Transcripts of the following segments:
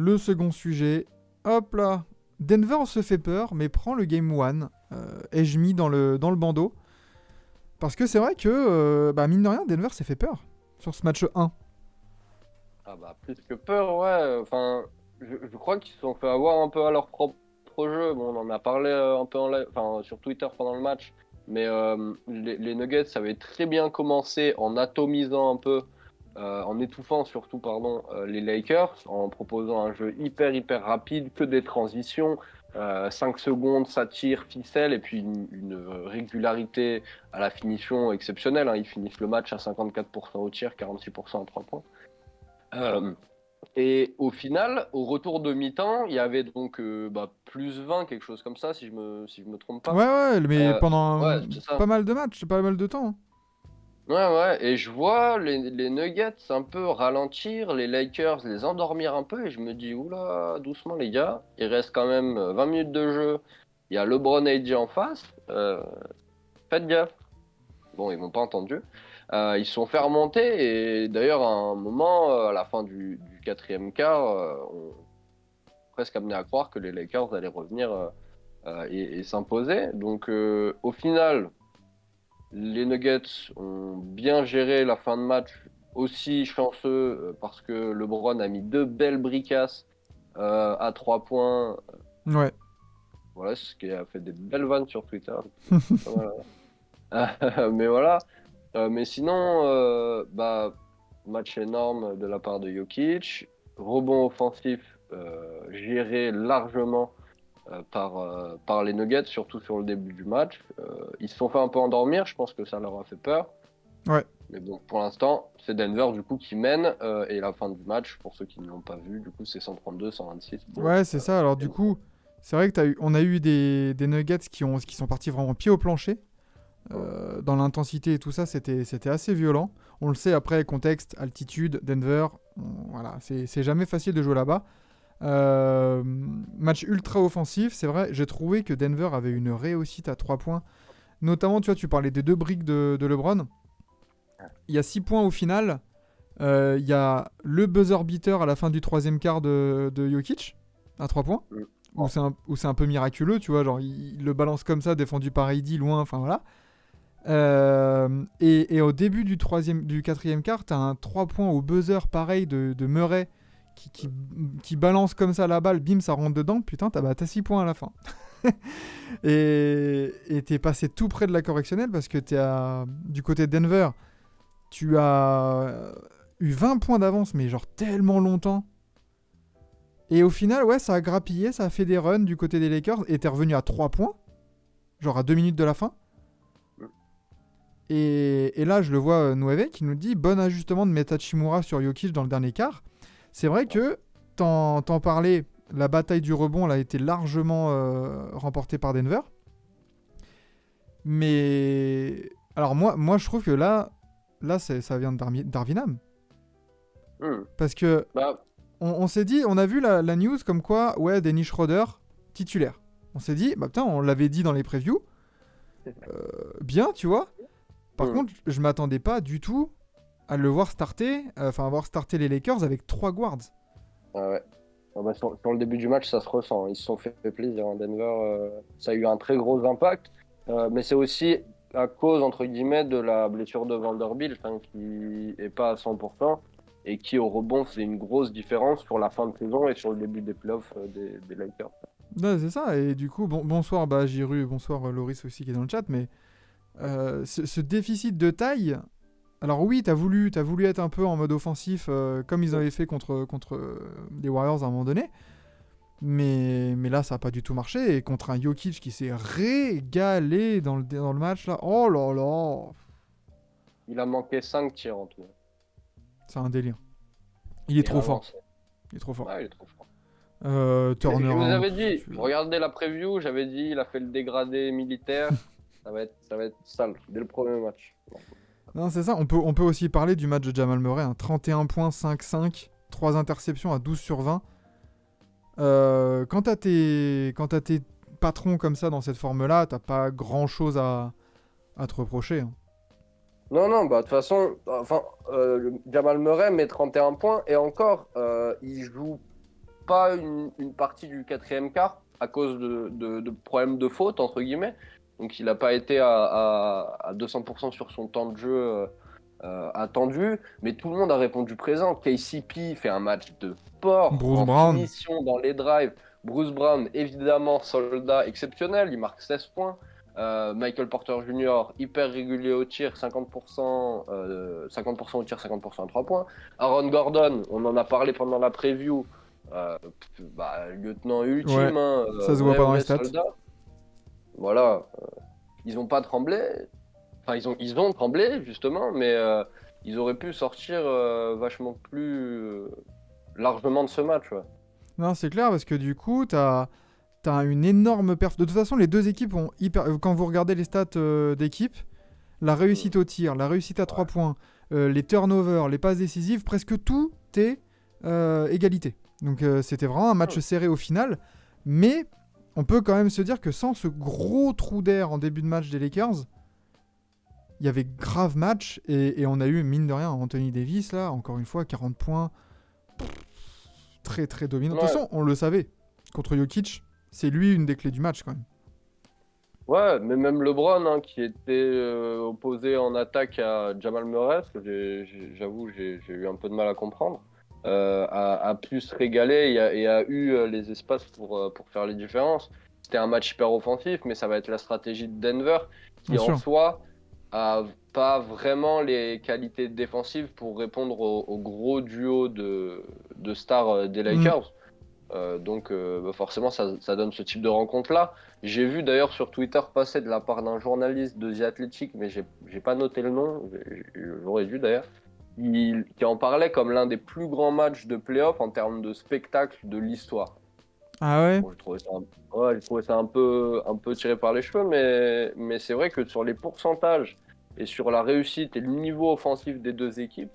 le second sujet. Hop là. Denver se fait peur, mais prend le game 1. Ai-je mis dans le bandeau. Parce que c'est vrai que, mine de rien, Denver s'est fait peur sur ce match 1. Ah bah, plus que peur, ouais. Enfin, je crois qu'ils se sont fait avoir un peu à leur propre jeu. Bon, on en a parlé un peu enfin, sur Twitter pendant le match. Mais les Nuggets avaient très bien commencé en atomisant un peu, en étouffant surtout, pardon, les Lakers, en proposant un jeu hyper rapide, que des transitions. 5 secondes, ça tire, ficelle, et puis une régularité à la finition exceptionnelle, hein. Ils finissent le match à 54% au tir, 46% à 3 points. Euh, et au final, au retour de mi-temps, il y avait donc plus 20, quelque chose comme ça, si je me trompe pas. Ouais, mais pendant Ouais, c'est ça. pas mal de matchs, pas mal de temps. Hein. Ouais, et je vois les Nuggets un peu ralentir, les Lakers les endormir un peu, et je me dis, oula, doucement les gars, il reste quand même 20 minutes de jeu, il y a LeBron et AD en face, faites gaffe. Bon, ils m'ont pas entendu. Ils se sont fait remonter, et d'ailleurs, à un moment, à la fin du quatrième quart, on est presque amené à croire que les Lakers allaient revenir et s'imposer. Donc, au final, les Nuggets ont bien géré la fin de match, aussi chanceux parce que LeBron a mis deux belles bricasses à 3 points. Ouais. Voilà, ce qui a fait des belles vannes sur Twitter. Pas mal, hein. Mais voilà. Mais sinon, match énorme de la part de Jokic. Rebond offensif géré largement par les Nuggets, surtout sur le début du match. Ils se sont fait un peu endormir, je pense que ça leur a fait peur. Ouais. Mais bon, pour l'instant, c'est Denver du coup qui mène. Et la fin du match, pour ceux qui ne l'ont pas vu, du coup, c'est 132-126 pour Ouais, c'est ça. Alors du Denver. coup, c'est vrai que on a eu des Nuggets qui sont partis vraiment pied au plancher. Ouais. Dans l'intensité et tout ça, c'était assez violent. On le sait après, contexte, altitude, Denver, voilà, c'est jamais facile de jouer là-bas. Match ultra offensif, c'est vrai, j'ai trouvé que Denver avait une réussite à 3 points. Notamment, tu vois, tu parlais des deux briques de LeBron. Il y a 6 points au final. Il y a le buzzer beater à la fin du troisième quart de Jokic, à 3 points. Mm. Où c'est un peu miraculeux, tu vois, genre il le balance comme ça, défendu par AD, loin, enfin voilà. Et au début du quatrième quart, t'as un 3 points au buzzer pareil de Murray qui balance comme ça la balle, bim, ça rentre dedans. Putain, t'as 6 points à la fin. et t'es passé tout près de la correctionnelle parce que du côté de Denver, tu as eu 20 points d'avance, mais genre tellement longtemps. Et au final, ouais, ça a grappillé, ça a fait des runs du côté des Lakers et t'es revenu à 3 points, genre à 2 minutes de la fin. Et là, je le vois Nueve qui nous dit bon ajustement de Meta Chimura sur Jokic dans le dernier quart. C'est vrai que t'en parlais, la bataille du rebond elle a été largement remportée par Denver. Mais alors moi je trouve que là ça vient de Darvinham. Mm. Parce que Bah, on s'est dit, on a vu la news comme quoi, ouais, Dennis Schroeder, titulaire. On s'est dit, bah putain, on l'avait dit dans les previews. Bien, tu vois. Par mm. contre, je m'attendais pas du tout à le voir starter, enfin, à voir starter les Lakers avec 3 guards. Ah ouais. Ah bah, sur le début du match, ça se ressent. Ils se sont fait plaisir, hein. Denver, ça a eu un très gros impact. Mais c'est aussi à cause, entre guillemets, de la blessure de Vanderbilt, hein, qui est pas à 100% et qui, au rebond, fait une grosse différence sur la fin de saison et sur le début des playoffs des Lakers. Ouais, c'est ça, et du coup, bonsoir Jiru, bonsoir Loris aussi qui est dans le chat, mais ce déficit de taille, alors oui, t'as voulu être un peu en mode offensif, comme ils avaient fait contre les Warriors à un moment donné, mais là, ça n'a pas du tout marché, et contre un Jokic qui s'est régalé dans le match, là, oh là là, Il a manqué 5 tirs en tout. c'est un délire. Il est Et trop un fort, lancé. il est trop fort. Ouais, il est trop fort. Turner, Je vous hein, avais dit, tu- regardez la preview, j'avais dit, il a fait le dégradé militaire. Ça va être sale dès le premier match. Non, c'est ça. On peut aussi parler du match de Jamal Murray. Hein. 31 points, 5-5, 3 interceptions à 12 sur 20. Quand t'as tes patrons comme ça dans cette forme-là, t'as pas grand-chose à te reprocher. Hein. Non, non, bah de toute façon, enfin, Jamal Murray met 31 points et encore, il joue pas une partie du quatrième quart à cause de problèmes de faute, entre guillemets. Donc il n'a pas été à 200% sur son temps de jeu attendu, mais tout le monde a répondu présent. KCP fait un match de sport Bruce en Brown. finition dans les drives. Bruce Brown, évidemment, soldat exceptionnel, il marque 16 points. Michael Porter Jr., hyper régulier au tir, 50%, 50% au tir, 50% à 3 points. Aaron Gordon, on en a parlé pendant la preview, lieutenant Ouais, ultime, hein, ça se voit pas dans les vrai stats. soldat. Voilà, ils n'ont pas tremblé, enfin ils ont tremblé justement, mais ils auraient pu sortir vachement plus largement de ce match. Ouais. Non, c'est clair parce que du coup, t'as une énorme perf. De toute façon, les deux équipes ont hyper. Quand vous regardez les stats d'équipe, la réussite au tir, la réussite à 3 points, les turnovers, les passes décisives, presque tout est égalité. Donc c'était vraiment un match serré au final. Mais on peut quand même se dire que sans ce gros trou d'air en début de match des Lakers, il y avait grave match. Et on a eu, mine de rien, Anthony Davis, là, encore une fois, 40 points. Très très dominant. De toute Ouais. façon, on le savait. Contre Jokic, c'est lui une des clés du match quand même. Ouais, mais même LeBron, hein, qui était opposé en attaque à Jamal Murray, que j'avoue, j'ai eu un peu de mal à comprendre, a pu se régaler et a eu les espaces pour faire les différences. C'était un match hyper offensif, mais ça va être la stratégie de Denver, Bien qui en sûr. soi a pas vraiment les qualités défensives pour répondre au gros duo de stars des Mm. Lakers. Forcément, ça donne ce type de rencontre-là. J'ai vu d'ailleurs sur Twitter passer de la part d'un journaliste de The Athletic, mais j'ai pas noté le nom, j'aurais dû d'ailleurs, qui en parlait comme l'un des plus grands matchs de playoff en termes de spectacle de l'histoire. Ah ouais. Bon, j'ai trouvé ça un peu tiré par les cheveux, mais c'est vrai que sur les pourcentages et sur la réussite et le niveau offensif des deux équipes,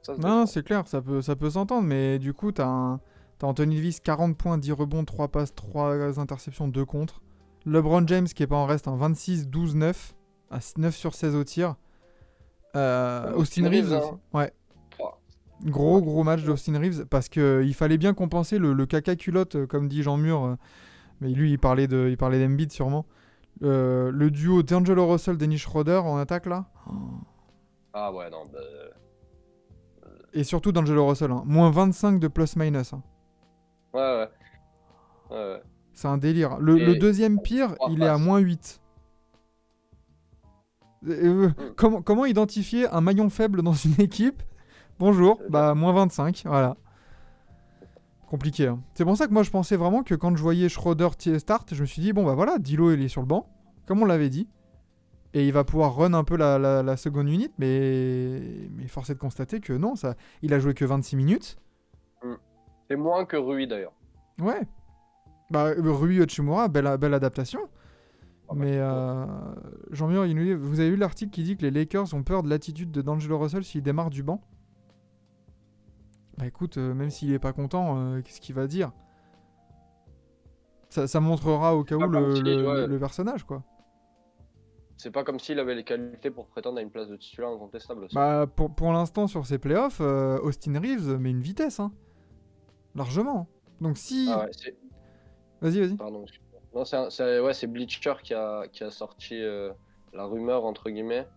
ça se Non, défend. c'est clair, ça peut s'entendre, mais du coup, t'as Anthony Davis, 40 points, 10 rebonds, 3 passes, 3 interceptions, 2 contre. LeBron James, qui est pas en reste, un 26, 12, 9, à 9 sur 16 au tir. Même Austin Austin Reeves Reeves, aussi. hein. Ouais, Pouah, gros match d'Austin Reeves, parce qu'il fallait bien compenser le caca culotte, comme dit Jean Mur. Mais lui, il parlait d'Embiid sûrement. Le duo D'Angelo Russell, Dennis Schroeder en attaque là. Ah ouais, non, Et surtout D'Angelo Russell, hein. Moins 25 de plus-minus. Hein. ouais, ouais. Ouais, ouais. C'est un délire. Le Et deuxième pire, trois il est à passes. moins 8. Hmm. Comment identifier un maillon faible dans une équipe? Bonjour, C'est ça. bah moins 25, voilà. Compliqué. Hein. C'est pour ça que moi je pensais vraiment que quand je voyais Schroeder start, je me suis dit, bon bah voilà, Dilo il est sur le banc, comme on l'avait dit. Et il va pouvoir run un peu la seconde unit, mais force est de constater que non, ça, il a joué que 26 minutes. Hmm. C'est moins que Rui d'ailleurs. Ouais. Bah, Rui Hachimura, belle adaptation. Ah bah, Mais ouais. Jean-Mur, vous avez vu l'article qui dit que les Lakers ont peur de l'attitude de D'Angelo Russell s'il démarre du banc? Bah écoute, même s'il est pas content, qu'est-ce qu'il va dire? Ça montrera au cas C'est où pas comme si, ouais, le personnage, quoi. c'est pas comme s'il avait les qualités pour prétendre à une place de titulaire incontestable aussi. Bah pour l'instant, sur ces playoffs, Austin Reeves met une vitesse, hein. Largement. Donc Ah si... ouais, Vas-y. pardon. Excuse-moi. Non, ouais, c'est Bleacher qui a sorti la rumeur entre guillemets,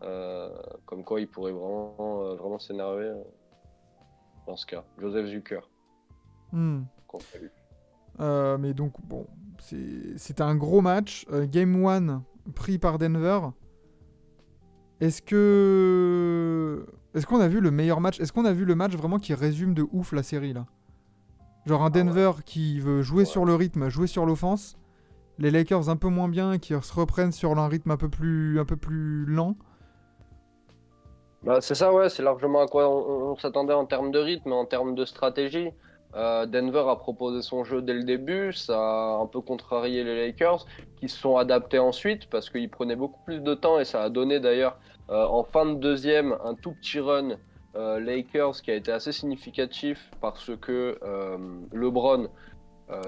euh, comme quoi il pourrait vraiment s'énerver dans ce cas. Joseph Zucker, Hmm. qu'on salue. Mais donc, bon, c'était un gros match. Game 1 pris par Denver. Est-ce que... Est-ce qu'on a vu le meilleur match? Est-ce qu'on a vu le match vraiment qui résume de ouf la série, là? Genre un Ah ouais, Denver qui veut jouer ouais. sur le rythme, jouer sur l'offense. Les Lakers un peu moins bien, qui se reprennent sur un rythme un peu plus lent. Bah, c'est ça, ouais, c'est largement à quoi on s'attendait en termes de rythme, en termes de stratégie. Denver a proposé son jeu dès le début, ça a un peu contrarié les Lakers, qui se sont adaptés ensuite parce qu'ils prenaient beaucoup plus de temps et ça a donné d'ailleurs en fin de deuxième un tout petit run Lakers qui a été assez significatif parce que LeBron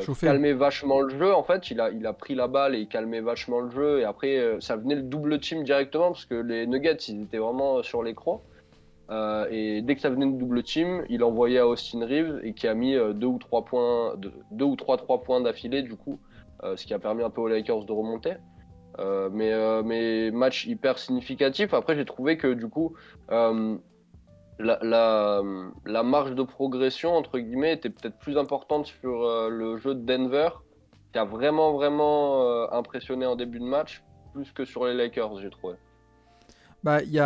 Chauffé. calmait vachement le jeu. En fait, il a pris la balle et il calmait vachement le jeu. Et après, ça venait le double team directement parce que les Nuggets, ils étaient vraiment sur les crocs. Et dès que ça venait de double team, il envoyait à Austin Reeves et qui a mis 2 ou 3 d'affilée du coup, ce qui a permis un peu aux Lakers de remonter. Mais match hyper significatif. Après, j'ai trouvé que du coup, la marge de progression, entre guillemets, était peut-être plus importante sur le jeu de Denver, qui a vraiment, vraiment impressionné en début de match, plus que sur les Lakers, j'ai trouvé. Bah, il y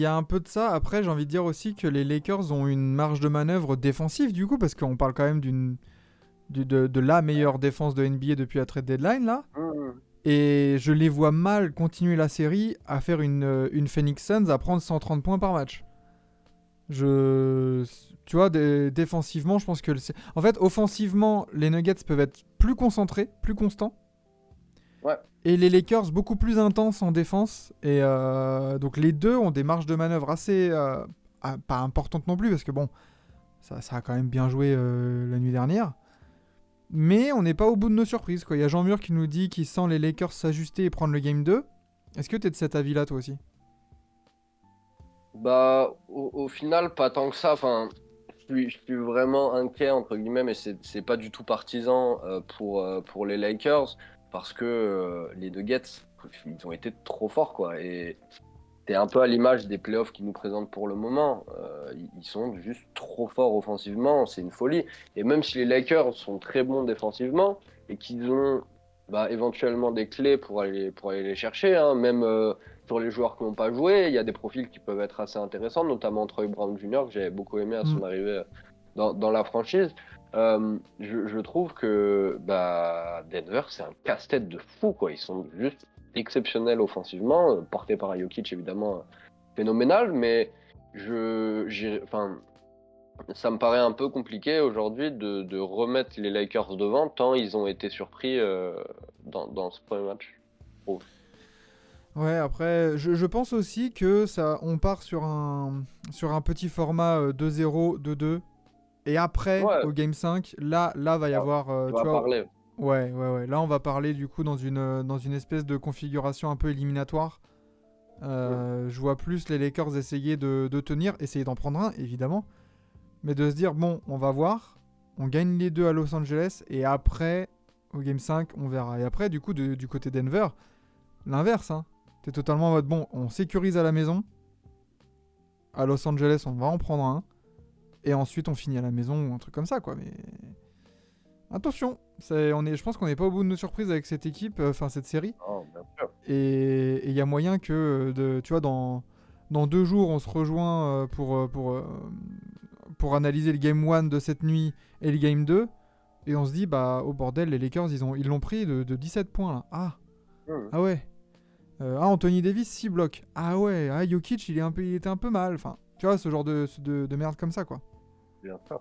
a un peu de ça. Après, j'ai envie de dire aussi que les Lakers ont une marge de manœuvre défensive, du coup, parce qu'on parle quand même de la meilleure défense de NBA depuis la trade deadline, là. Mmh. Et je les vois mal continuer la série à faire une Phoenix Suns à prendre 130 points par match. Tu vois, défensivement, je pense que... En fait, offensivement, les Nuggets peuvent être plus concentrés, plus constants. Ouais. Et les Lakers beaucoup plus intenses en défense. Et donc les deux ont des marges de manœuvre assez... pas importantes non plus, parce que bon, ça a quand même bien joué la nuit dernière. Mais on n'est pas au bout de nos surprises, quoi. Il y a Jean Mur qui nous dit qu'il sent les Lakers s'ajuster et prendre le Game 2. Est-ce que tu es de cet avis-là, toi aussi? Bah, au final, pas tant que ça. Enfin, je suis vraiment inquiet, entre guillemets, mais c'est pas du tout partisan pour les Lakers, parce que les Nuggets, ils ont été trop forts, quoi. Et c'est un peu à l'image des playoffs qu'ils nous présentent pour le moment. Ils sont juste trop forts offensivement, c'est une folie. Et même si les Lakers sont très bons défensivement et qu'ils ont éventuellement des clés pour aller les chercher, hein, même sur les joueurs qui n'ont pas joué, il y a des profils qui peuvent être assez intéressants, notamment Troy Brown Jr., que j'avais beaucoup aimé à son arrivée dans la franchise. Je trouve que Denver, c'est un casse-tête de fou, quoi. Ils sont juste exceptionnel offensivement, porté par Jokic évidemment phénoménal, mais ça me paraît un peu compliqué aujourd'hui de remettre les Lakers devant tant ils ont été surpris dans ce premier match. Oh. Ouais, après, je pense aussi que on part sur un petit format 2-0, 2-2. Et après, Ouais, au Game 5, là va y avoir... on tu va vois, parler. ouais. Là, on va parler du coup dans une espèce de configuration un peu éliminatoire. Je vois plus les Lakers essayer de tenir, essayer d'en prendre un, évidemment. Mais de se dire, bon, on va voir. On gagne les deux à Los Angeles. Et après, au Game 5, on verra. Et après, du coup, du côté Denver, l'inverse. Hein. T'es totalement en mode, bon, on sécurise à la maison. À Los Angeles, on va en prendre un. Et ensuite, on finit à la maison ou un truc comme ça, quoi. Mais attention, je pense qu'on n'est pas au bout de nos surprises avec cette équipe, cette série. Oh, bien sûr. Et il y a moyen que, tu vois, dans 2 jours, on se rejoint pour analyser le Game 1 de cette nuit et le Game 2. Et on se dit, bah, au bordel, les Lakers, ils l'ont pris de 17 points, là. Ah ouais. Anthony Davis, 6 blocs. Ah ouais, Jokic, il était un peu mal. Enfin, tu vois, ce genre de merde comme ça, quoi. Bien sûr.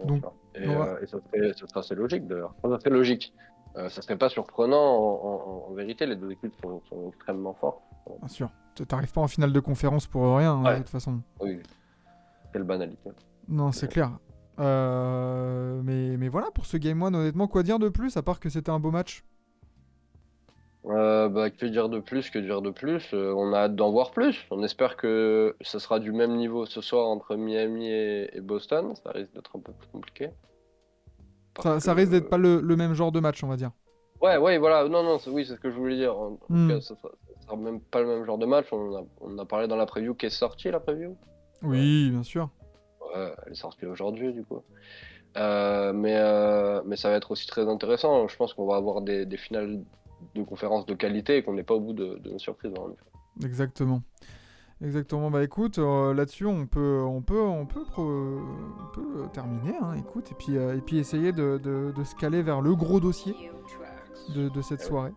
Donc, et ça serait assez logique d'ailleurs. Ça serait logique. Ça serait pas surprenant en vérité. Les deux équipes sont extrêmement fortes. bien sûr. T'arrives pas en finale de conférence pour rien, Ouais. de toute façon. Oui. Quelle banalité. Non, c'est clair. Mais voilà, pour ce Game 1, honnêtement, quoi dire de plus, à part que c'était un beau match? Que dire de plus, on a hâte d'en voir plus. On espère que ça sera du même niveau ce soir entre Miami et Boston. Ça risque d'être un peu plus compliqué. Ça risque d'être pas le même genre de match, on va dire. Ouais, voilà. Non, oui, c'est ce que je voulais dire. En tout cas, ça sera même pas le même genre de match. On a parlé dans la preview qui est sortie, la preview. Oui, bien sûr. Ouais, elle est sortie aujourd'hui, du coup. Mais ça va être aussi très intéressant. Je pense qu'on va avoir des finales de conférences de qualité et qu'on n'est pas au bout de nos surprises. En effet. Exactement. Bah écoute, là-dessus on peut terminer, hein, écoute, et puis essayer de se caler vers le gros dossier de cette soirée.